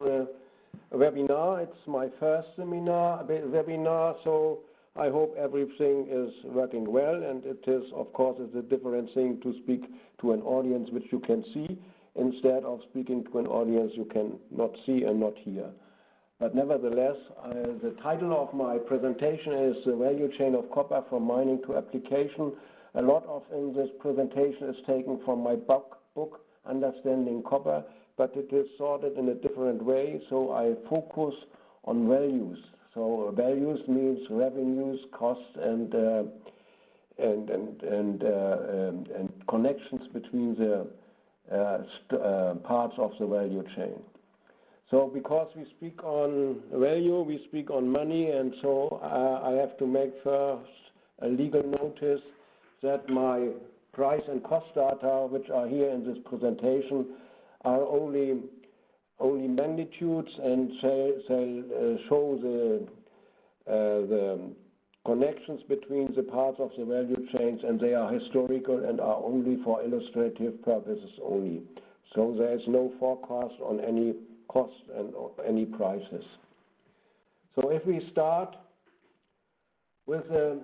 a webinar. It's my first webinar, so I hope everything is working well, and it is, of course, it's a different thing to speak to an audience which you can see instead of speaking to an audience you can not see and not hear. But nevertheless, the title of my presentation is The Value Chain of Copper from Mining to Application. A lot of in this presentation is taken from my book, Understanding Copper, but it is sorted in a different way, so I focus on values. So values means revenues, costs, and connections between the parts of the value chain. So because we speak on value, we speak on money, and so I have to make first a legal notice that my price and cost data, which are here in this presentation, are only magnitudes and show the connections between the parts of the value chains, and they are historical and are only for illustrative purposes only. So there is no forecast on any cost and any prices. So if we start with the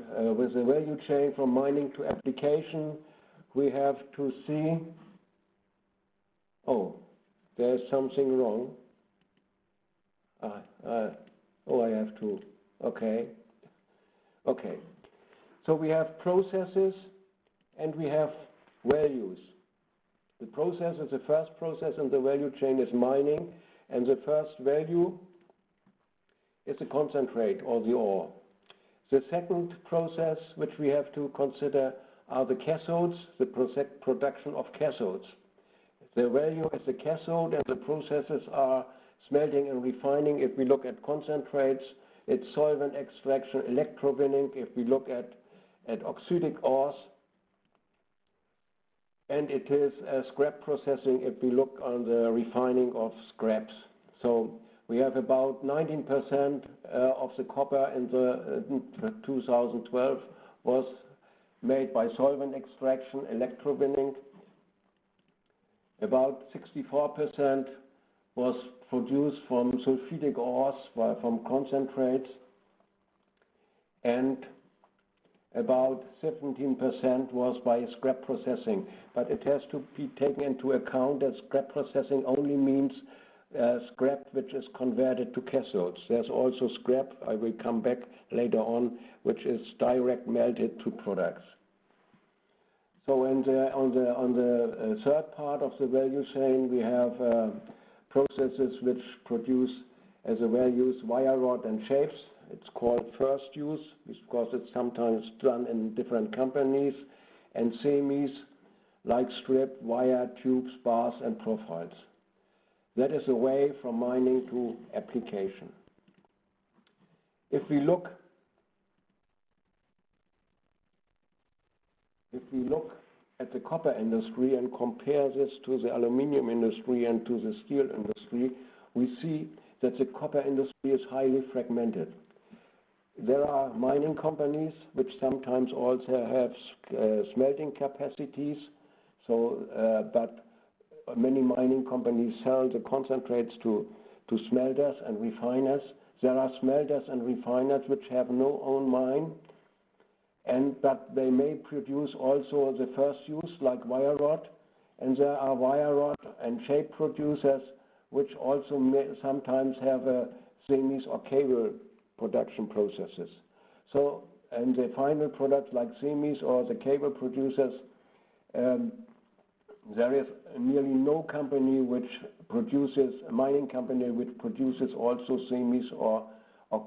value chain from mining to application, we have to see, oh, there's something wrong. I have to, okay. So we have processes and we have values. The process is the first process in the value chain is mining, and the first value is the concentrate or the ore. The second process which we have to consider are the cathodes, the production of cathodes. The value is the cathode, and the processes are smelting and refining. If we look at concentrates, it's solvent extraction, electrowinning. If we look at oxidic ores, and it is scrap processing if we look on the refining of scraps. So we have about 19% of the copper in the 2012 was made by solvent extraction, electrowinning. About 64% was produced from sulfidic ores, from concentrates, and about 17% was by scrap processing. But it has to be taken into account that scrap processing only means scrap which is converted to cathodes. There's also scrap, I will come back later on, which is direct melted to products. So on the third part of the value chain, we have processes which produce as a values wire rod and shapes. It's called first use because it's sometimes done in different companies, and semis like strip, wire, tubes, bars, and profiles. That is a way from mining to application. If we look at the copper industry and compare this to the aluminium industry and to the steel industry, we see that the copper industry is highly fragmented. There are mining companies which sometimes also have smelting capacities, but many mining companies sell the concentrates to smelters and refiners. There are smelters and refiners which have no own mine, but they may produce also the first use like wire rod, and there are wire rod and shape producers which also sometimes have semis or cable production processes. So, and the final products like semis or the cable producers, there is nearly no company which produces, a mining company which produces also semis or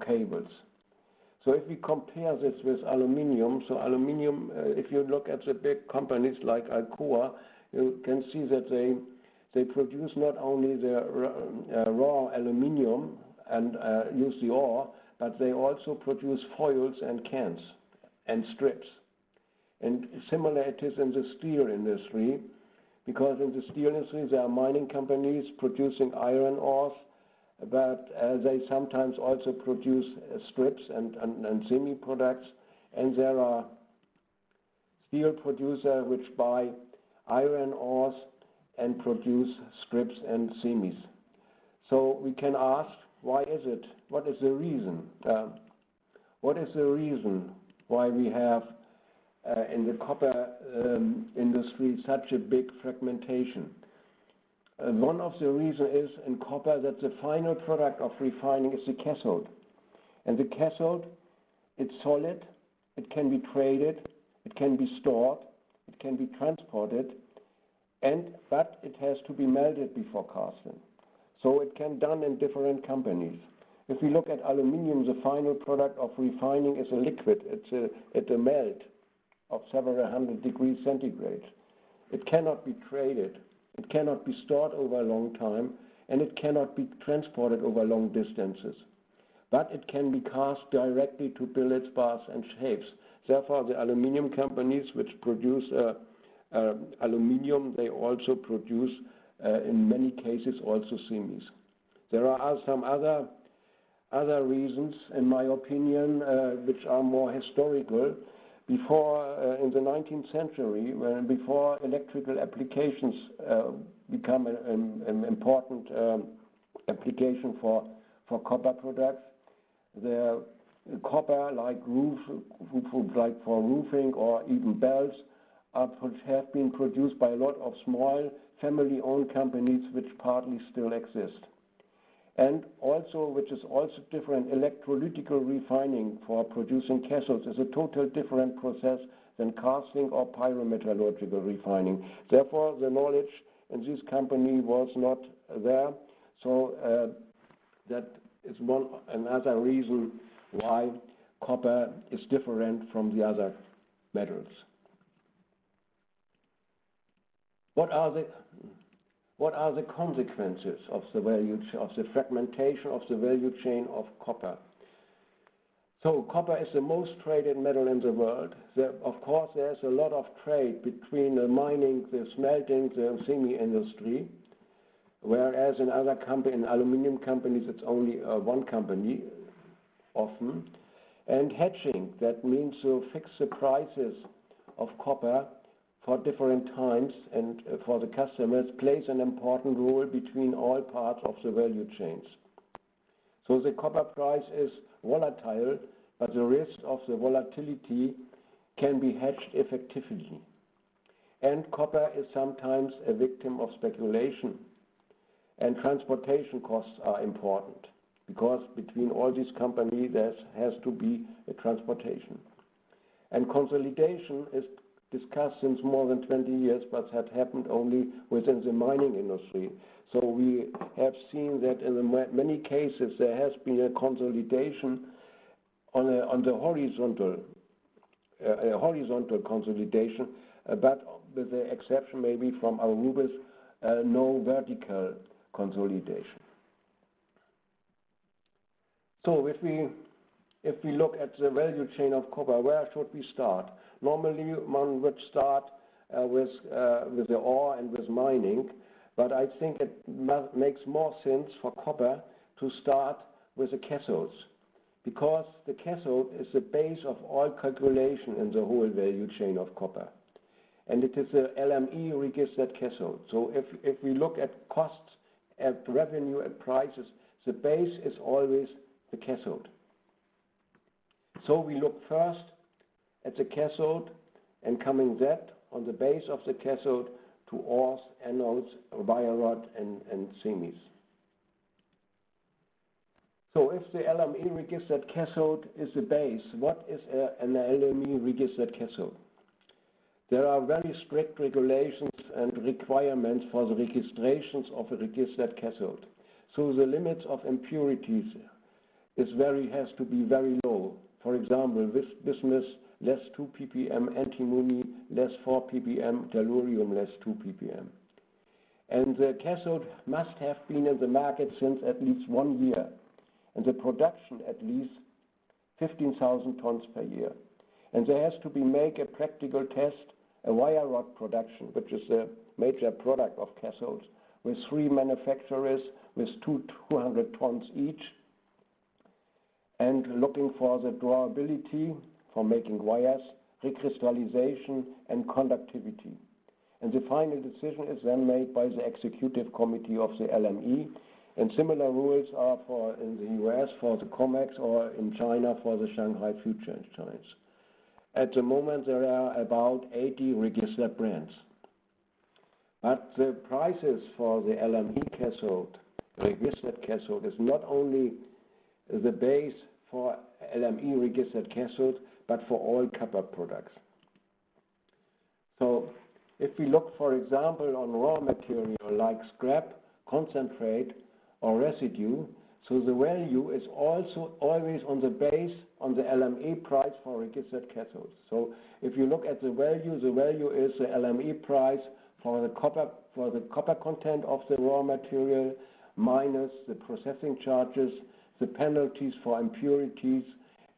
cables. So if we compare this with aluminium, so aluminium, if you look at the big companies like Alcoa, you can see that they produce not only the raw aluminium and use the ore, but they also produce foils and cans and strips. And similar it is in the steel industry, because in the steel industry there are mining companies producing iron ores, but they sometimes also produce strips and semi-products, and there are steel producers which buy iron ores and produce strips and semis. So we can ask, why is it? What is the reason? What is the reason why we have in the copper industry such a big fragmentation? One of the reasons is in copper that the final product of refining is the cathode. And the cathode, it's solid, it can be traded, it can be stored, it can be transported, but it has to be melted before casting. So it can be done in different companies. If we look at aluminium, the final product of refining is a liquid. It's a melt of several hundred degrees centigrade. It cannot be traded. It cannot be stored over a long time, and it cannot be transported over long distances. But it can be cast directly to billets, bars, and shapes. Therefore, the aluminium companies which produce aluminium, they also produce, in many cases, also semis. There are some other reasons, in my opinion, which are more historical. Before, in the 19th century, before electrical applications become an important application for copper products, the copper, like for roofing or even belts, have been produced by a lot of small family-owned companies which partly still exist. And also, which is also different, electrolytical refining for producing cathodes is a total different process than casting or pyrometallurgical refining. Therefore, the knowledge in this company was not there. So that is another reason why copper is different from the other metals. What are the consequences of the fragmentation of the value chain of copper? So copper is the most traded metal in the world. Of course, there's a lot of trade between the mining, the smelting, the semi-industry, whereas in other in aluminum companies, it's only one company, often. And hedging, that means to fix the prices of copper for different times and for the customers, plays an important role between all parts of the value chains. So the copper price is volatile, but the risk of the volatility can be hedged effectively. And copper is sometimes a victim of speculation. And transportation costs are important, because between all these companies there has to be a transportation. And consolidation is discussed since more than 20 years, but had happened only within the mining industry. So we have seen that in many cases there has been a consolidation on the horizontal consolidation, but with the exception maybe from Arubis, no vertical consolidation. So if we look at the value chain of copper, where should we start? Normally one would start with the ore and with mining, but I think it makes more sense for copper to start with the cathodes, because the cathode is the base of all calculation in the whole value chain of copper. And it is a LME registered cathode. So if we look at costs, at revenue, at prices, the base is always the cathode. So we look first at the cathode and coming that on the base of the cathode to ores, anodes, wire rod and semis. So if the LME registered cathode is the base, what is an LME registered cathode? There are very strict regulations and requirements for the registrations of a registered cathode. So the limits of impurities has to be very low. For example, bismuth less 2 ppm, antimony less 4 ppm, tellurium less 2 ppm. And the cathode must have been in the market since at least 1 year, and the production at least 15,000 tons per year. And there has to be make a practical test, a wire rod production, which is a major product of cathodes, with 3 manufacturers with 200 tons each, and looking for the drawability for making wires, recrystallization and conductivity. And the final decision is then made by the executive committee of the LME. And similar rules are in the US for the COMEX or in China for the Shanghai Future Exchange. At the moment there are about 80 registered brands. But the prices for the LME cathode, registered cathode, is not only the base for LME registered cathode, but for all copper products. So if we look, for example, on raw material like scrap, concentrate, or residue, so the value is also always on the base on the LME price for registered cathodes. So if you look at the value is the LME price for the copper content of the raw material minus the processing charges, the penalties for impurities,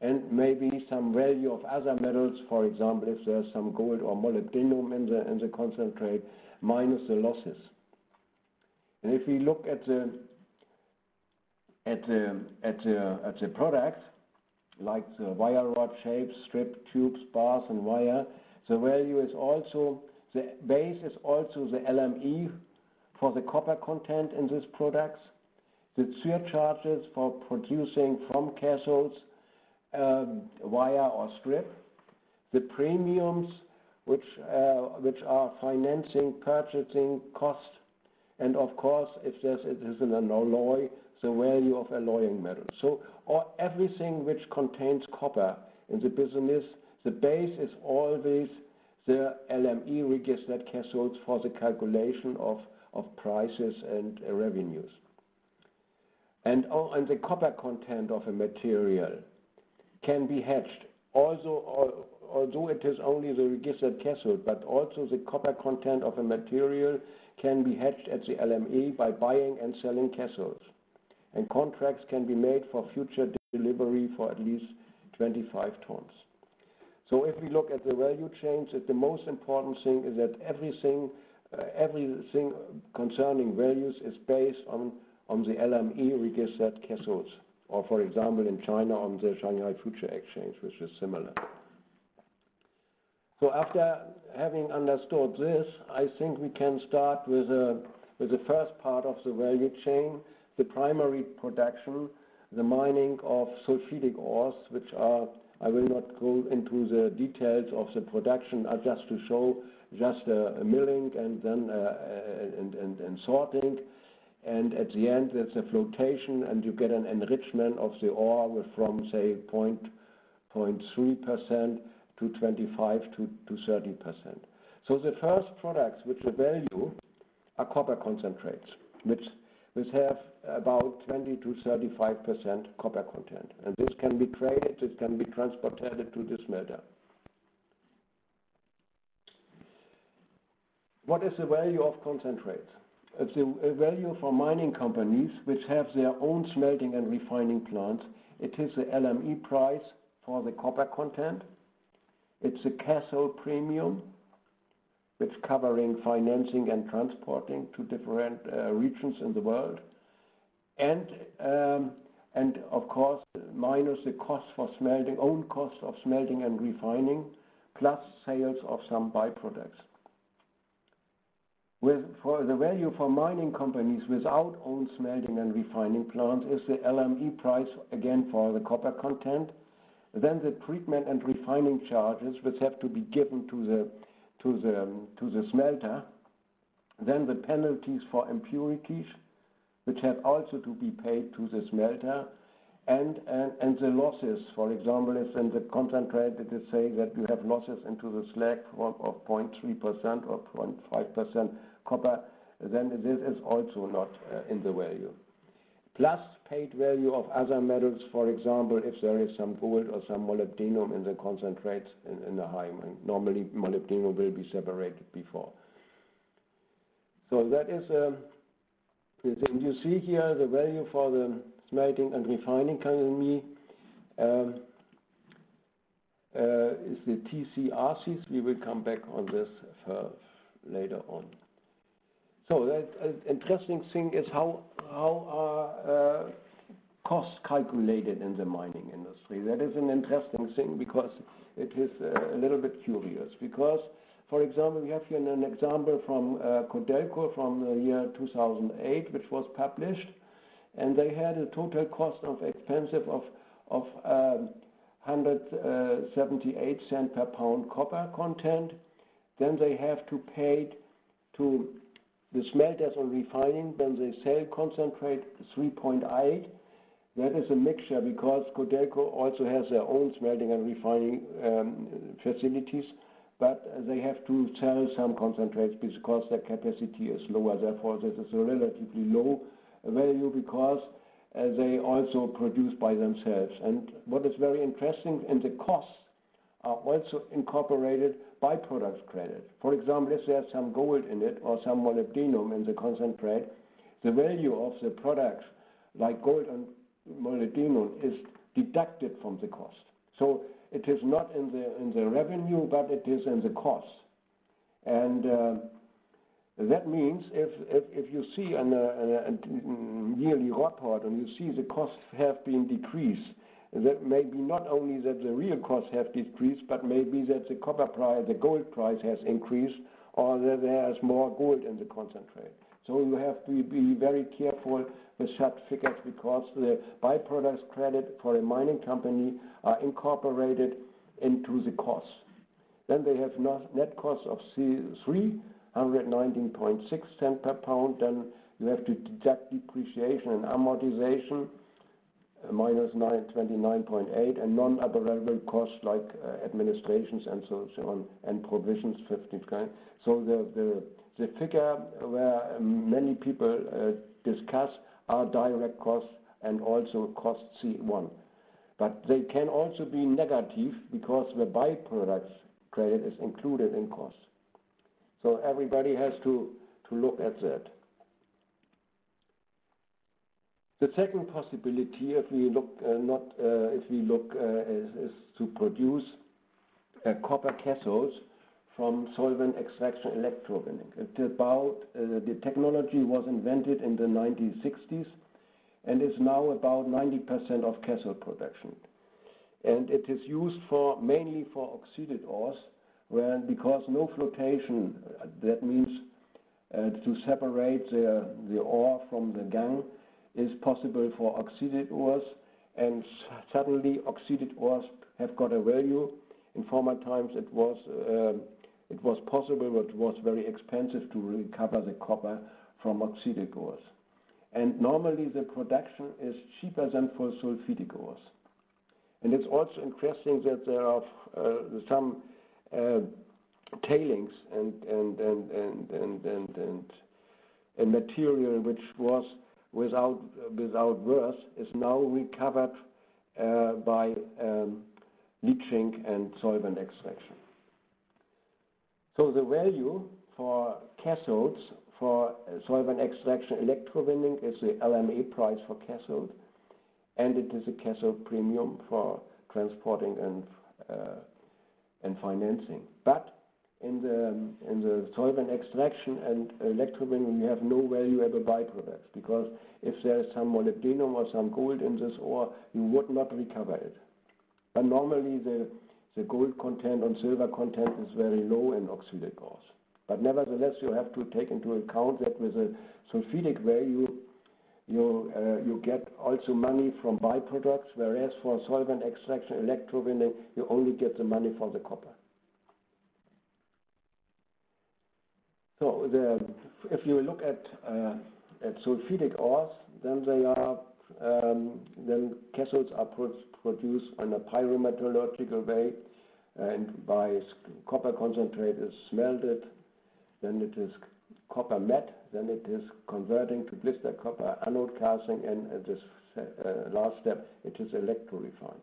and maybe some value of other metals, for example, if there's some gold or molybdenum in the concentrate, minus the losses. And if we look at the products, like the wire rod shapes, strip, tubes, bars, and wire, the value is also, the base is also the LME for the copper content in these products, the surcharges for producing from cathodes, wire or strip, the premiums which are financing, purchasing cost, and of course, if it is an alloy, the value of alloying metal. So everything which contains copper in the business, the base is always the LME registered cathodes for the calculation of prices and revenues. And the copper content of a material can be hedged. Although it is only the registered cathode, but also the copper content of a material can be hedged at the LME by buying and selling cathodes. And contracts can be made for future delivery for at least 25 tons. So if we look at the value chains, the most important thing is that everything concerning values is based on the LME registered cathodes, or for example in China on the Shanghai Future Exchange, which is similar. So after having understood this, I think we can start with the first part of the value chain, the primary production, the mining of sulfidic ores, which are, I will not go into the details of the production, just to show just milling and then and sorting. And at the end, it's a flotation, and you get an enrichment of the ore from, say, 0.3% to 25 to 30%. So the first products which the value are copper concentrates, which have about 20 to 35% copper content. And this can be traded, this can be transported to the smelter. What is the value of concentrates? It's the value for mining companies which have their own smelting and refining plants. It is the LME price for the copper content. It's the cathode premium, which covering financing and transporting to different regions in the world. And of course, minus the cost for smelting, own cost of smelting and refining, plus sales of some byproducts. For the value for mining companies without own smelting and refining plants is the LME price, again for the copper content. Then the treatment and refining charges, which have to be given to the smelter. Then the penalties for impurities, which have also to be paid to the smelter. And the losses, for example, if in the concentrate it is say that you have losses into the slag of 0.3% or 0.5% copper, then this is also not in the value. Plus paid value of other metals, for example, if there is some gold or some molybdenum in the concentrates in the high. Normally molybdenum will be separated before. So that is, you see here the value for the smelting and refining company is the TCRCs. We will come back on this later on. So the interesting thing is how are costs calculated in the mining industry. That is an interesting thing because it is a little bit curious, because For example, we have here an example from Codelco from the year 2008, which was published, and they had a total cost of expensive of 178 cents per pound copper content. Then they have to pay to the smelters on refining, then they sell concentrate 3.8. That is a mixture because Codelco also has their own smelting and refining facilities, but they have to sell some concentrates because their capacity is lower. Therefore, this is a relatively low value because they also produce by themselves. And what is very interesting, in the costs are also incorporated byproduct credit. For example, if there's some gold in it or some molybdenum in the concentrate, the value of the products like gold and molybdenum is deducted from the cost. So it is not in the revenue, but it is in the cost. And that means if you see in a yearly report and you see the costs have been decreased, that may be not only that the real costs have decreased, but maybe that the copper price, the gold price has increased, or that there is more gold in the concentrate. So you have to be very careful with such figures because the byproducts credit for a mining company are incorporated into the costs. Then they have net cost of 319.6 cents per pound. Then you have to deduct depreciation and amortization, minus 29.8, and non-operable costs like administrations and so on, and provisions 15. So the figure where many people discuss are direct costs and also cost C1. But they can also be negative because the byproducts credit is included in cost. So everybody has to look at that. The second possibility, if we look is to produce copper cathodes from solvent extraction electrowinning. The technology was invented in the 1960s and is now about 90% of cathode production. And it is used mainly for oxided ores, because no flotation, that means to separate the ore from the gangue, is possible for oxided ores, and suddenly oxided ores have got a value. In former times it was possible, but it was very expensive to recover the copper from oxided ores. And normally the production is cheaper than for sulfidic ores. And it's also interesting that there are some tailings and material which was without worth is now recovered by leaching and solvent extraction. So the value for cathodes for solvent extraction electrowinning is the LME price for cathode, and it is a cathode premium for transporting and financing. But in the solvent extraction and electrowinning, we have no valuable byproducts, because if there is some molybdenum or some gold in this ore, you would not recover it. But normally the gold content and silver content is very low in oxided ores. But nevertheless, you have to take into account that with a sulfidic value, you get also money from byproducts, whereas for solvent extraction electrowinning, you only get the money for the copper. So if you look at sulfidic ores, then then cathodes are produced in a pyrometallurgical way, and by copper concentrate is smelted. Then it is copper matte. Then it is converting to blister copper anode casting, and at this last step, it is electro-refined.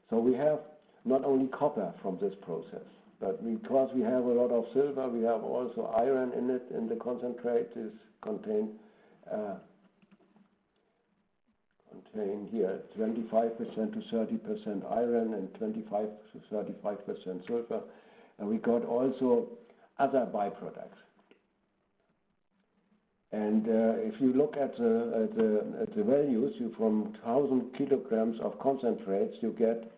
So we have not only copper from this process, but because we have a lot of silver, we have also iron in it, and the concentrate is contain here 25% to 30% iron and 25 to 35% sulfur. And we got also other byproducts. And if you look at the values, from 1,000 kilograms of concentrates, you get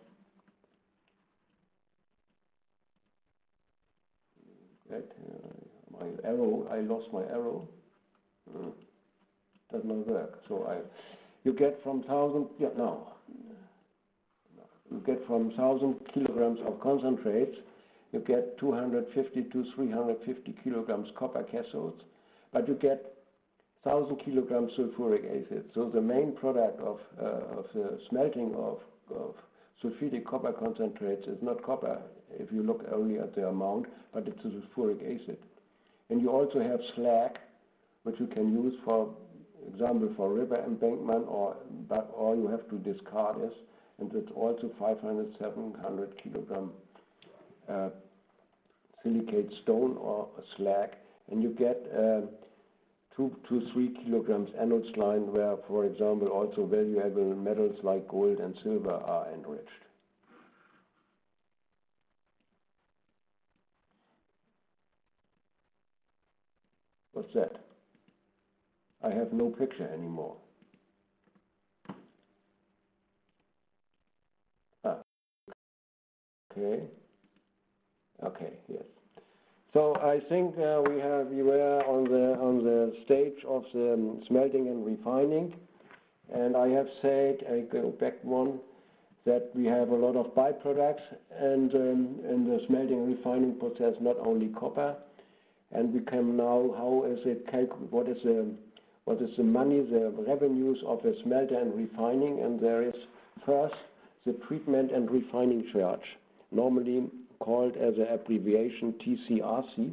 arrow. I lost my arrow. Does not work. So you get from 1,000, yeah, no. You get from 1,000 kilograms of concentrates, you get 250 to 350 kilograms copper cathodes, but you get 1,000 kilograms sulfuric acid. So the main product of the smelting of sulfidic copper concentrates is not copper, if you look only at the amount, but it's the sulfuric acid. And you also have slag, which you can use, for example, for river embankment, or you have to discard it, and it's also 500, 700 kilogram silicate stone or slag, and you get 2 to 3 kilograms anode slime, where, for example, also valuable metals like gold and silver are enriched. What's that? I have no picture anymore. Okay, yes. So I think we were on the stage of the smelting and refining, and I have said, I go back one, that we have a lot of byproducts, and in the smelting and refining process, not only copper, and we can now, how is it what is the money, the revenues of a smelter and refining, and there is first the treatment and refining charge, normally called as an abbreviation TCRC.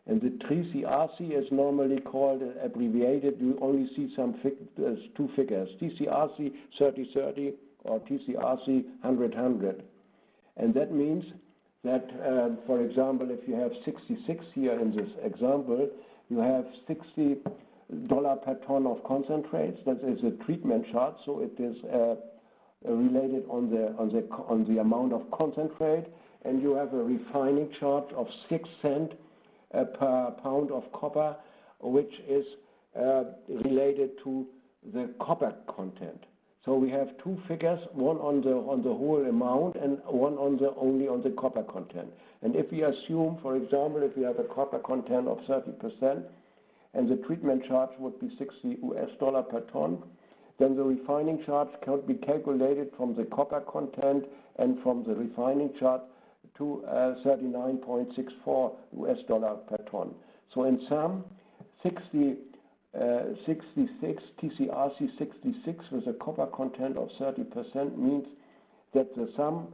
And the TCRC is normally called abbreviated. You only see two figures, TCRC 3030 or TCRC 100-100. And that means that, for example, if you have 66 here in this example, you have $60 per ton of concentrates. That is a treatment charge, so it is related on the amount of concentrate, and you have a refining charge of 6 cents per pound of copper, which is related to the copper content. So we have two figures, one on the whole amount and one only on the copper content. And if we assume, for example, if we have a copper content of 30%, and the treatment charge would be $60 per ton, then the refining charge can be calculated from the copper content and from the refining charge to $39.64 per ton. So in sum, 66 TCRC 66 with a copper content of 30% means that the sum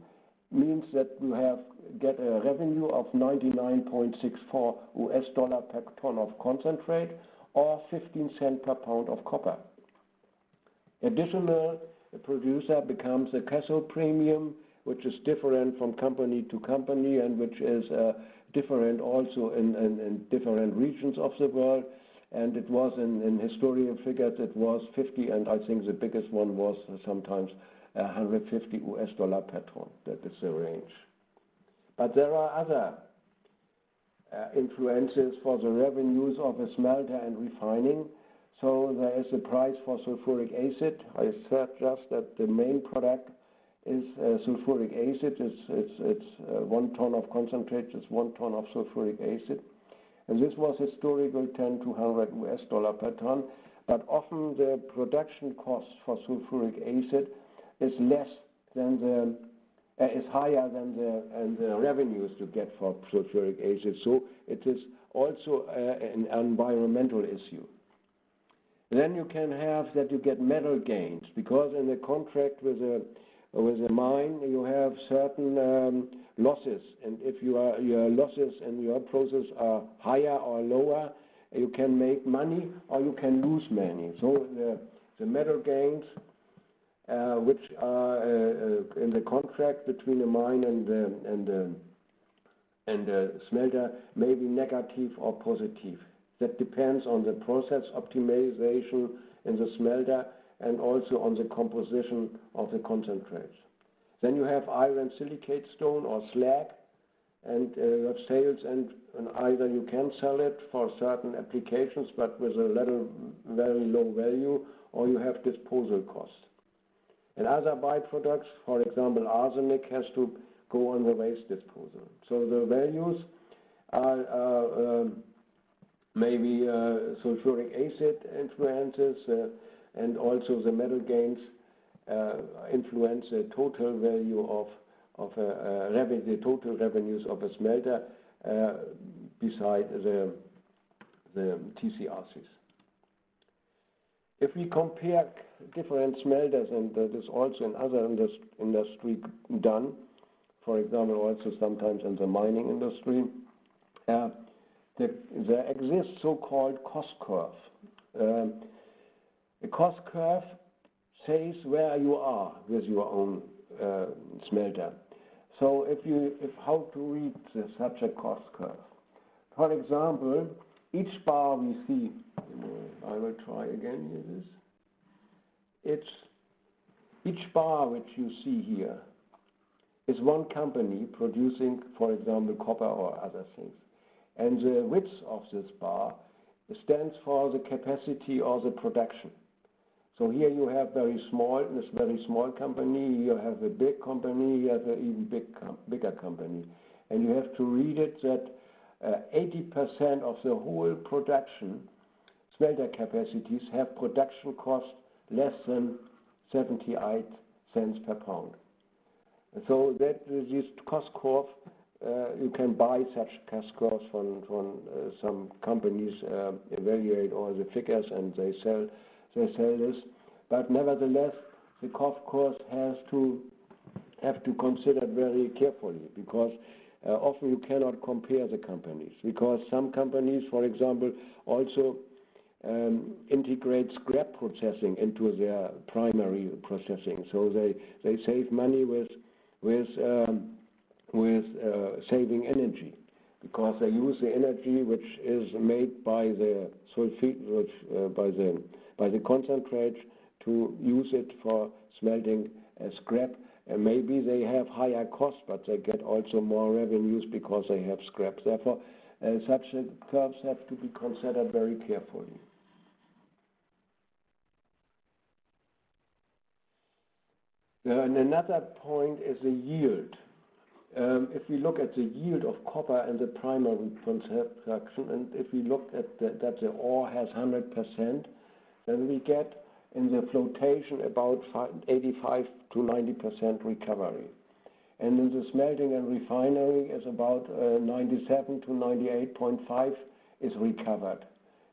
means that you get a revenue of $99.64 per ton of concentrate, or 15 cents per pound of copper. Additional, the producer becomes a cathode premium, which is different from company to company, and which is different also in different regions of the world. And it was in historical figures, it was 50, and I think the biggest one was sometimes $150 per ton. That is the range. But there are other influences for the revenues of a smelter and refining. So there is the price for sulfuric acid. I said just that the main product is sulfuric acid. It's 1 ton of concentrate, it's 1 ton of sulfuric acid. And this was historical $10 to $100 per ton. But often the production cost for sulfuric acid is higher than the revenues you get for sulfuric acid. So it is also an environmental issue. Then you can have that you get metal gains, because in the contract with a mine you have certain losses, and if your losses in your process are higher or lower, you can make money or you can lose money. So the metal gains, which are in the contract between the mine and the smelter, may be negative or positive. That depends on the process optimization in the smelter and also on the composition of the concentrates. Then you have iron silicate stone or slag, and you have sales, and either you can sell it for certain applications but with a very low value, or you have disposal costs. And other byproducts, for example arsenic, has to go on the waste disposal. So the values are maybe sulfuric acid influences, and also the metal gains influence the total value of the total revenues of a smelter beside the TCRCs. If we compare different smelters, and that is also in other industry done, for example, also sometimes in the mining industry, there exists so-called cost curve. A cost curve says where you are with your own smelter. So how to read such a cost curve? For example, each bar we see, I will try again here this. Each bar which you see here is one company producing, for example, copper or other things. And the width of this bar stands for the capacity or the production. So here you have this very small company, you have a big company, you have an even bigger company. And you have to read it that 80% of the whole production, smelter capacities, have production costs less than 78 cents per pound. So that this cost curve, you can buy such cost curves from some companies, evaluate all the figures, and they sell this. But nevertheless, the cost curve have to consider very carefully, because often you cannot compare the companies, because some companies, for example, also integrate scrap processing into their primary processing. So they save money with saving energy, because they use the energy which is made by the sulfate, by the concentrate, to use it for smelting scrap. And maybe they have higher costs, but they get also more revenues because they have scrap. Therefore, such curves have to be considered very carefully. And another point is the yield. If we look at the yield of copper in the primary production, and if we look at that the ore has 100%, then we get in the flotation about 85 to 90% recovery. And in the smelting and refinery is about 97 to 98.5 is recovered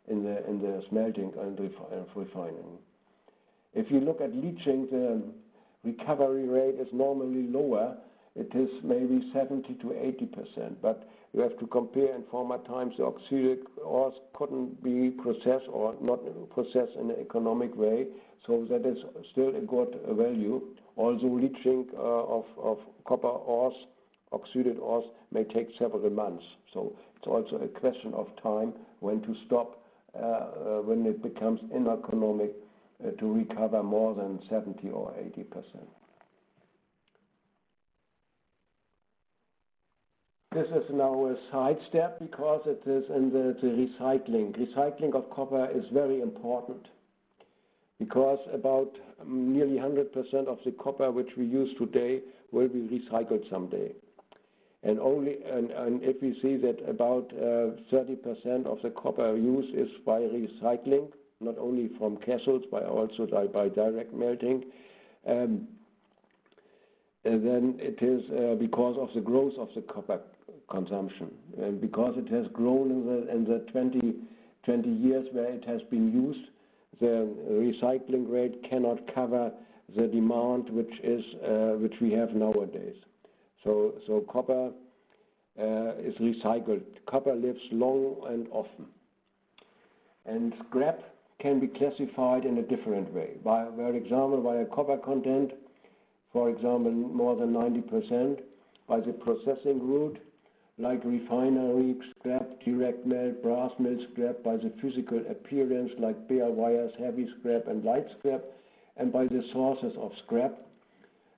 in the smelting and refining. If you look at leaching, the recovery rate is normally lower. It is maybe 70 to 80%, but you have to compare. In former times the oxidic ores couldn't be processed or not processed in an economic way, so that is still a good value. Also leaching of copper ores, oxided ores, may take several months, so it's also a question of time when to stop, when it becomes uneconomic to recover more than 70 or 80%. This is now a side step, because it is in the recycling. Recycling of copper is very important, because about nearly 100% of the copper which we use today will be recycled someday. And if we see that about 30% of the copper used is by recycling, not only from cathodes, but also by direct melting, and then it is because of the growth of the copper consumption, and because it has grown in the 20 years where it has been used, the recycling rate cannot cover the demand which we have nowadays. So copper is recycled. Copper lives long and often. And scrap can be classified in a different way. For example, by a copper content, for example, more than 90%, by the processing route, like refinery scrap, direct melt, brass mill scrap, by the physical appearance, like bare wires, heavy scrap and light scrap, and by the sources of scrap,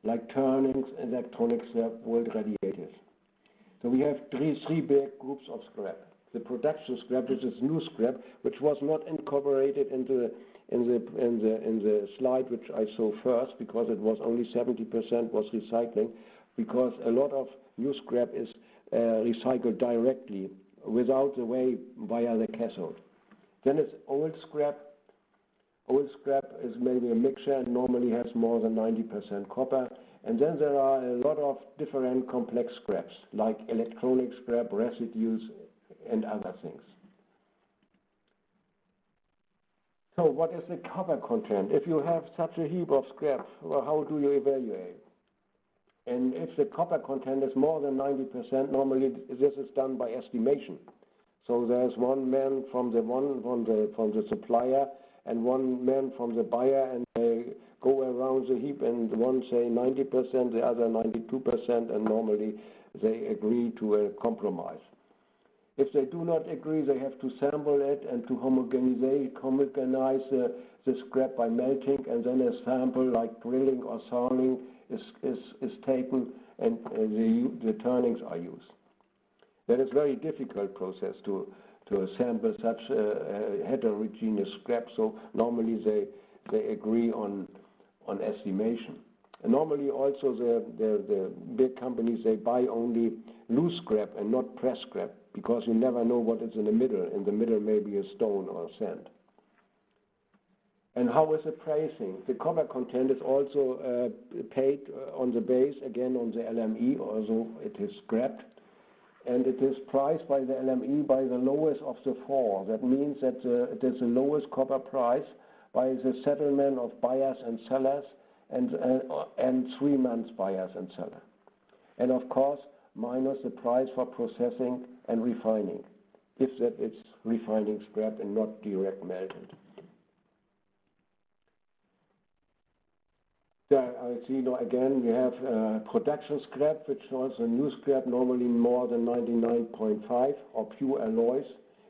like turnings, electronic scrap, world radiators. So we have three big groups of scrap. The production scrap, which is new scrap, which was not incorporated in the slide which I saw first, because it was only 70% was recycling, because a lot of new scrap is recycled directly without the way via the cathode. Then it's old scrap. Old scrap is maybe a mixture and normally has more than 90% copper. And then there are a lot of different complex scraps, like electronic scrap, residues, and other things. So what is the copper content? If you have such a heap of scrap, well, how do you evaluate? And if the copper content is more than 90%, normally this is done by estimation. So there's one man from the supplier and one man from the buyer, and they go around the heap, and one say 90%, the other 92%, and normally they agree to a compromise. If they do not agree, they have to sample it and to homogenize the scrap by melting, and then a sample like drilling or sawing is taken, and the turnings are used. That is a very difficult process to assemble such heterogeneous scrap, so normally they agree on estimation. And normally also the big companies, they buy only loose scrap and not pressed scrap, because you never know what is in the middle. In the middle may be a stone or sand. And how is the pricing? The copper content is also paid on the base, again on the LME, although it is scrapped. And it is priced by the LME by the lowest of the four. That means that it is the lowest copper price by the settlement of buyers and sellers and 3 months buyers and sellers. And of course, minus the price for processing and refining, if that is refining scrap and not direct melted. There, I see now again we have production scrap, which is also new scrap, normally more than 99.5, or pure alloys.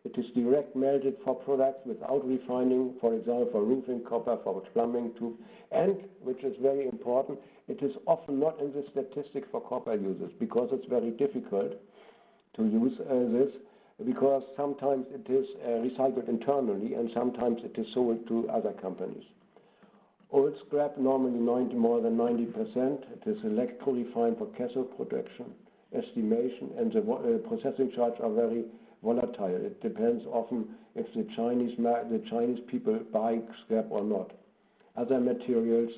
It is direct melted for products without refining, for example for roofing copper, for plumbing tube, and, which is very important, it is often not in the statistic for copper users, because it's very difficult to use this, because sometimes it is recycled internally and sometimes it is sold to other companies. Old scrap, normally more than 90%. It is electro-refined for cathode production, estimation, and the processing charges are very volatile. It depends often if the Chinese people buy scrap or not. Other materials,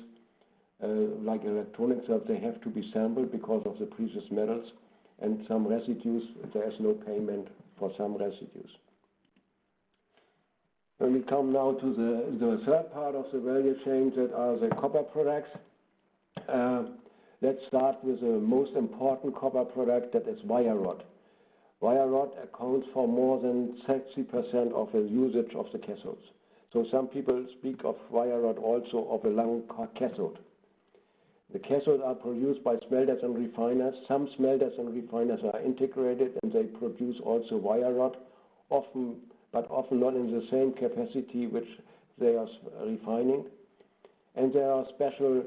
like electronics, they have to be sampled because of the precious metals, and some residues, there is no payment for some residues. When we come now to the third part of the value chain, that are the copper products. Let's start with the most important copper product, that is wire rod. Wire rod accounts for more than 60% of the usage of the cathodes. So some people speak of wire rod also of a long cathode. The cathodes are produced by smelters and refiners. Some smelters and refiners are integrated and they produce also wire rod, but often not in the same capacity which they are refining. And there are special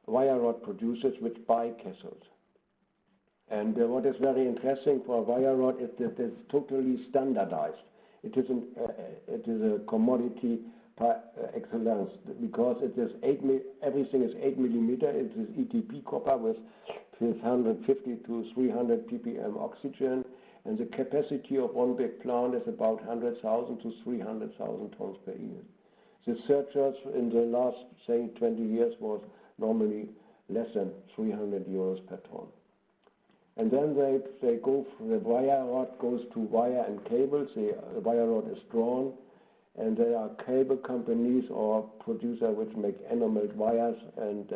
wire rod producers which buy cathodes. And what is very interesting for wire rod is that it is totally standardized. It is a commodity par excellence, because it is everything is 8 millimeter. It is ETP copper with 150 to 300 ppm oxygen, and the capacity of one big plant is about 100,000 to 300,000 tons per year. The surcharge in the last, say, 20 years was normally less than 300 euros per ton. And then they go, the wire rod goes to wire and cables. The wire rod is drawn, and there are cable companies or producers which make enameled wires, and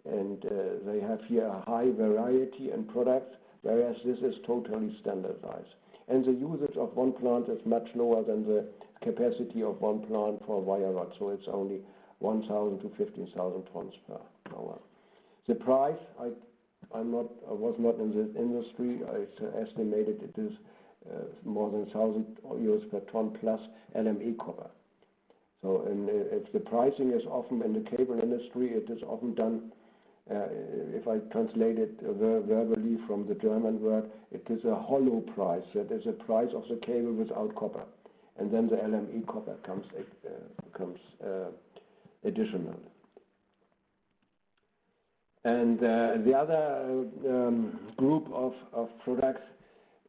they have here a high variety in products, whereas this is totally standardized. And the usage of one plant is much lower than the capacity of one plant for wire rod, so it's only 1,000 to 15,000 tons per hour. The price, I was not in this industry. I estimated it is more than 1,000 euros per ton plus LME copper. So, and if the pricing is often in the cable industry, it is often done, if I translate it verbally from the German word, it is a hollow price. That is a price of the cable without copper. And then the LME copper comes additional. And the other group of products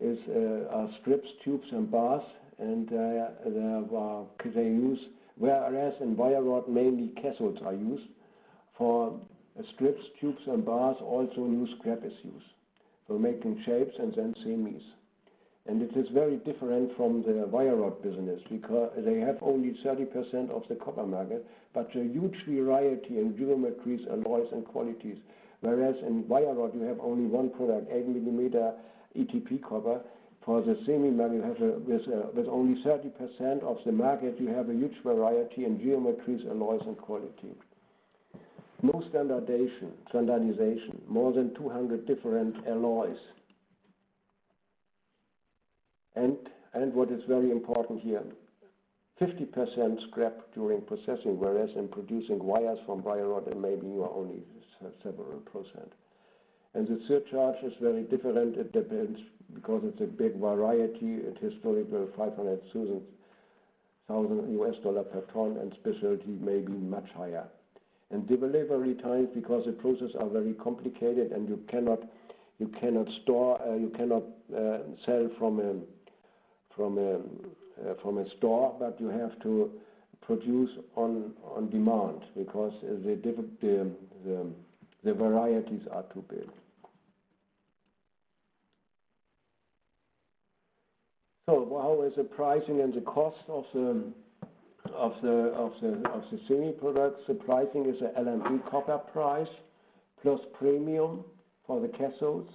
are strips, tubes, and bars, and they use, whereas in wire rod mainly cathodes are used. For strips, tubes, and bars also new scrap is used for making shapes and then semis. And it is very different from the wire rod business because they have only 30% of the copper market, but a huge variety in geometries, alloys, and qualities. Whereas in wire rod you have only one product, 8 mm ETP copper. For the semi market you have with only 30% of the market, you have a huge variety in geometries, alloys, and quality. No standardization, more than 200 different alloys. And what is very important here, 50% scrap during processing, whereas in producing wires from wire rod and maybe you are only several percent. And the surcharge is very different. It depends because it's a big variety. It historical 500,000 US dollar per ton, and specialty may be much higher. And delivery times, because the processes are very complicated and you cannot store, you cannot sell from a store, but you have to produce on demand because the varieties are too big. So how is the pricing and the cost of the semi products? The pricing is a LME copper price plus premium for the cathodes.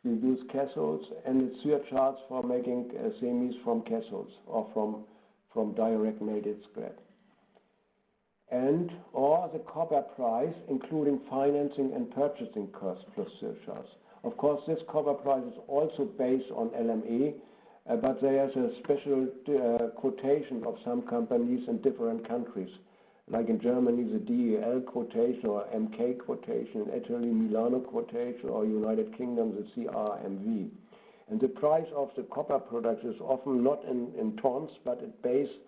You use cathodes, and it's surcharge for making semis from cathodes or from direct mated scrap. Or the copper price, including financing and purchasing costs plus surcharge. Of course, this copper price is also based on LME, but there's a special quotation of some companies in different countries. Like in Germany, the DEL quotation or MK quotation, in Italy, Milano quotation, or United Kingdom, the CRMV. And the price of the copper product is often not in tons, but it's based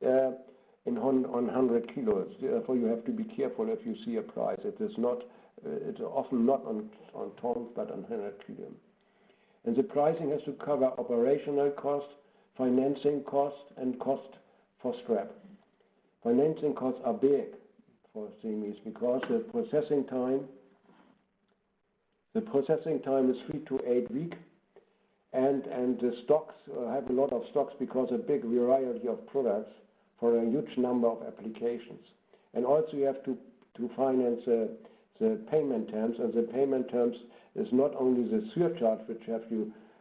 on 100 kilos. Therefore, you have to be careful if you see a price. It's often not on tons, but on 100 kilos. And the pricing has to cover operational cost, financing cost, and cost for scrap. Financing costs are big for semis because the processing time is 3 to 8 weeks, and the stocks have a lot of stocks because a big variety of products for a huge number of applications. And also you have to finance the payment terms, and the payment terms is not only the surcharge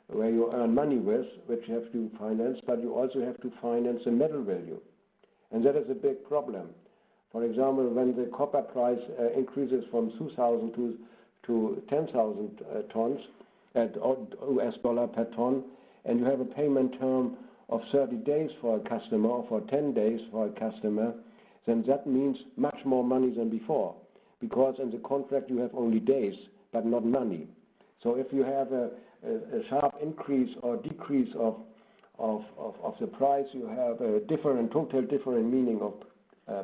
where you earn money with, which you have to finance, but you also have to finance the metal value. And that is a big problem. For example, when the copper price increases from 2,000 to 10,000 tons at US dollar per ton, and you have a payment term of 30 days for a customer or for 10 days for a customer, then that means much more money than before. Because in the contract you have only days, but not money. So if you have a sharp increase or decrease of the price, you have a total different meaning of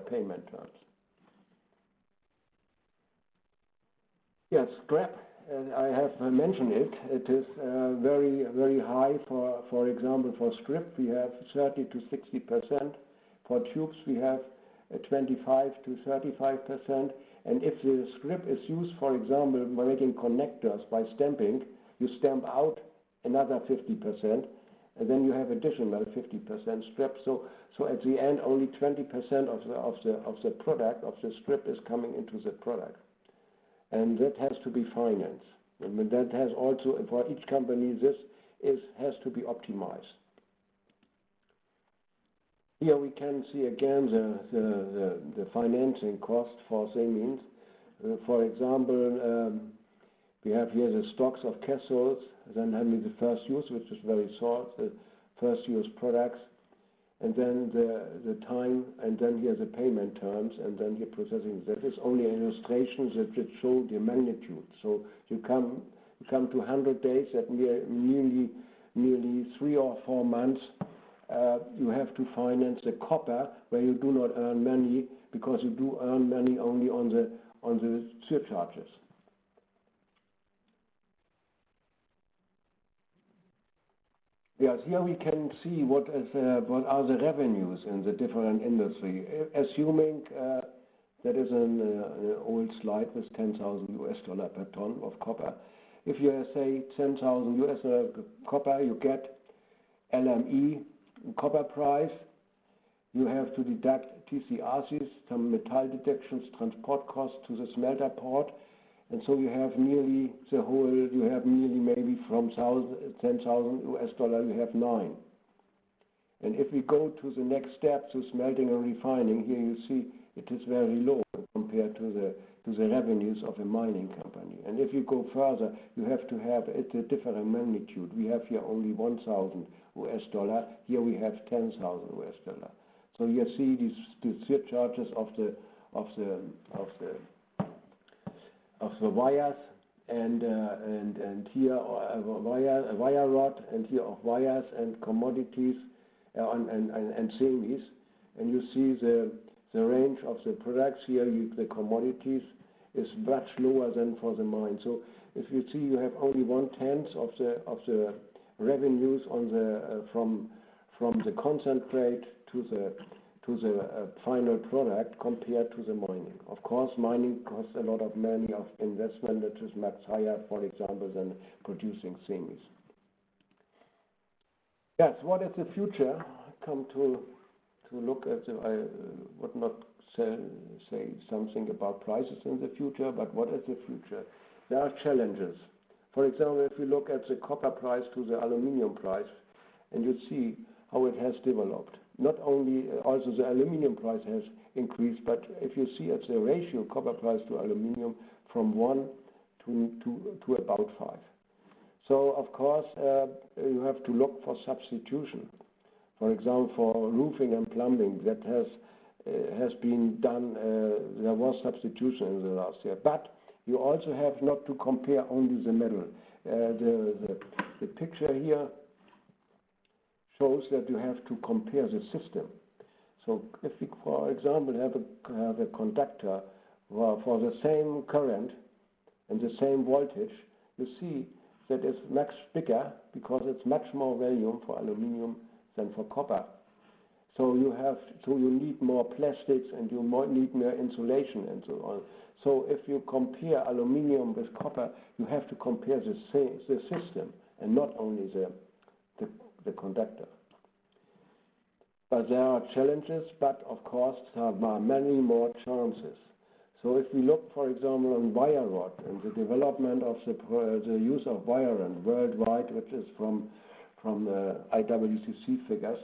payment terms. Yes, scrap, I have mentioned it. It is very, very high. For example, for strip we have 30 to 60%. For tubes we have 25 to 35%. And if the strip is used, for example, by making connectors by stamping, you stamp out another 50%. And then you have additional 50% strip. So at the end, only 20% of the product of the strip is coming into the product, and that has to be financed. And that has also, for each company, has to be optimized. Here we can see again the financing cost for semis. For example, we have here the stocks of cathodes, then having the first use, which is very short, the first use products, and then the time, and then here the payment terms, and then here processing. That is only illustrations that show the magnitude. So you come to 100 days, that nearly 3 or 4 months, you have to finance the copper, where you do not earn money, because you do earn money only on the surcharges. Yes, here we can see what are the revenues in the different industry. Assuming that is an old slide with 10,000 US dollar per ton of copper. If you say 10,000 US dollar copper, you get LME copper price. You have to deduct TCRCs, some metal deductions, transport costs to the smelter port, and so you have nearly the whole, you have nearly maybe from 10,000 US dollar, you have 9. And if we go to the next step, to smelting and refining, here you see it is very low compared to the revenues of a mining company. And if you go further, you have to have it a different magnitude. We have here only 1,000 US dollar, here we have 10,000 US dollar. So you see these surcharges of the wires and here a wire rod, and here of wires and commodities and semis, and you see the range of the products here. The commodities is much lower than for the mine. So if you see, you have only 1/10 of the revenues on the from the concentrate to the final product compared to the mining. Of course, mining costs a lot of money of investment that is much higher, for example, than producing semis. Yes, what is the future? I come to look at I would not say something about prices in the future, but what is the future? There are challenges. For example, if you look at the copper price to the aluminium price, and you see how it has developed. Not only, also the aluminium price has increased, but if you see at the ratio copper price to aluminium from 1 to about 5. So of course you have to look for substitution. For example, for roofing and plumbing, that has been done, there was substitution in the last year. But you also have not to compare only the metal. The picture here shows that you have to compare the system. So if we, for example, have a conductor for the same current and the same voltage, you see that it's much bigger because it's much more volume for aluminium than for copper. So you need more plastics and you need more insulation and so on. So if you compare aluminium with copper, you have to compare the system and not only the conductor. But there are challenges, but of course there are many more chances. So if we look, for example, on wire rod and the development of the use of wire rod worldwide, which is from IWCC figures,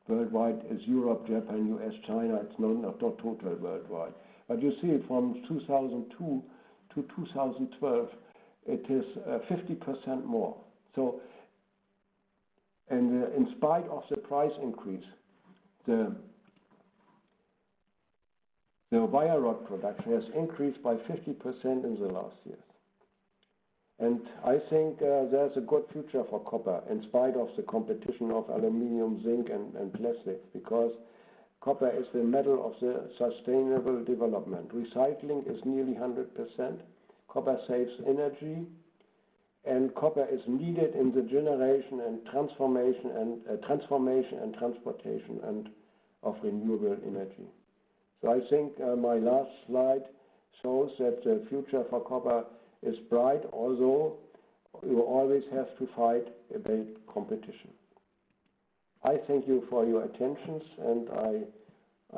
worldwide is Europe, Japan, US, China, it's not total worldwide. But you see from 2002 to 2012, it is 50% more. So, and in spite of the price increase, the wire rod production has increased by 50% in the last years. And I think there's a good future for copper in spite of the competition of aluminium, zinc and plastics, because copper is the metal of the sustainable development. Recycling is nearly 100%. Copper saves energy, and copper is needed in the generation and transformation and transportation and of renewable energy. So I think my last slide shows that the future for copper is bright, although you always have to fight about competition. I thank you for your attention, and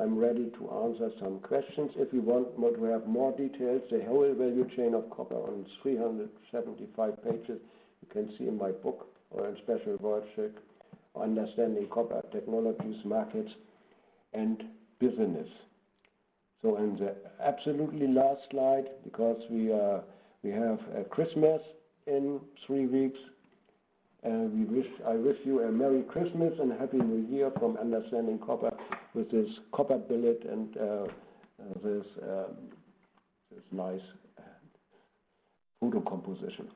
I'm ready to answer some questions. If you want to have more details, the whole value chain of copper on 375 pages, you can see in my book or in special worksheet, Understanding Copper Technologies, Markets and Business. So in the absolutely last slide, because we have Christmas in 3 weeks, and I wish you a Merry Christmas and Happy New Year from Understanding Copper with this copper billet and this nice photo composition.